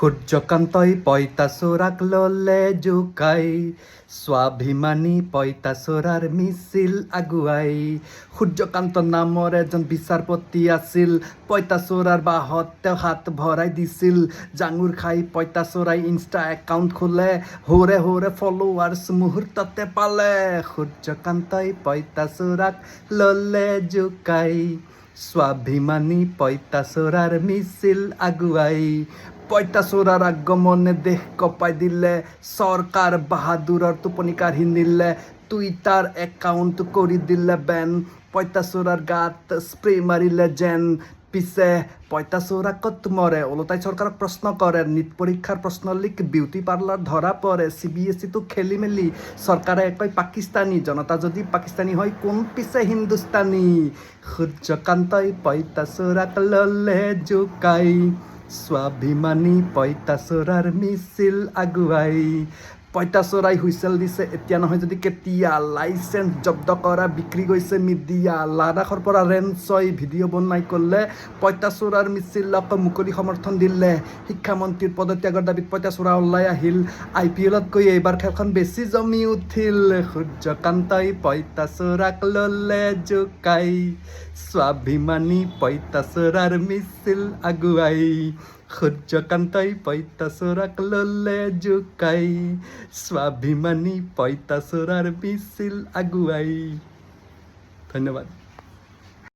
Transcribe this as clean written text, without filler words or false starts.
সূর্যকান্তই পঁইতাচোরাক ললে জোকাই স্বাভিমানী পঁইতাচোৰাৰ মিছিল আগুৱাই। সূৰ্যকান্ত নামৰ এজন বিচাৰপতি আছিল, পঁইতাচোৰাৰ বাহত তেওঁ হাত ভৰাই দিছিল। জাঙুৰ খাই পঁইতাচোৰাই ইনষ্টা একাউণ্ট খোলে, হোৰে হোৰে ফলোৱাৰ্ছ মুহূৰ্ততে পালে। সূৰ্যকান্তই পঁইতাচোৰাক ললে জোকাই স্বাভিমানী পঁইতাচোৰাৰ মিছিল আগুৱাই। পঁইতাচোৰাৰ আগমনে দেশ কঁপাই দিলে, চৰকাৰ বাহাদুৰৰ টোপনি কাঢ়ি নিলে। টুইটাৰ একাউণ্ট কৰি দিলে বেন, পঁইতাচোৰাৰ গাত স্প্ৰে মাৰিলে যেন। পিছে পঁইতাচোৰা ক'ত মৰে? ওলোটাই চৰকাৰক প্ৰশ্ন কৰে। নিট পৰীক্ষাৰ প্ৰশ্ন লিক, বিউটি পাৰ্লাৰ ধৰা পৰে। CBSE টো খেলি মেলি, চৰকাৰে কয় পাকিস্তানী। জনতা যদি পাকিস্তানী হয়, কোন পিছে হিন্দুস্তানী? সূৰ্যকান্তই পঁইতাচোৰাক ললে জোকাই স্বাভিমানী পঁইতাচোৰাৰ মিছিল আগুৱাই। পঁইতাচোৰাই হুইচেল দিছে, এতিয়া নহয় যদি কেতিয়া। লাইচেন্স জব্দ কৰা, বিক্ৰী গৈছে মিডিয়া। লাডাখৰ পৰা ৰেঞ্চই ভিডিঅ' বনাই ক'লে, পঁইতাচোৰাৰ মিছিলক মুকলি সমৰ্থন দিলে। শিক্ষামন্ত্ৰীৰ পদত্যাগৰ দাবীত পঁইতাচোৰা ওলাই আহিল। IPLতকৈ এইবাৰ খেলখন বেছি জমি উঠিল। সূৰ্যকান্তই পঁইতাচোৰাক ললে জোকাই স্বাভিমানী পঁইতাচোৰাৰ মিছিল আগুৱাই। সূৰ্যকান্তই পঁইতাচোৰাক ললে জোকাই স্বাভিমানী পঁইতাচোৰাৰ মিছিল আগুৱাই। ধন্যবাদ।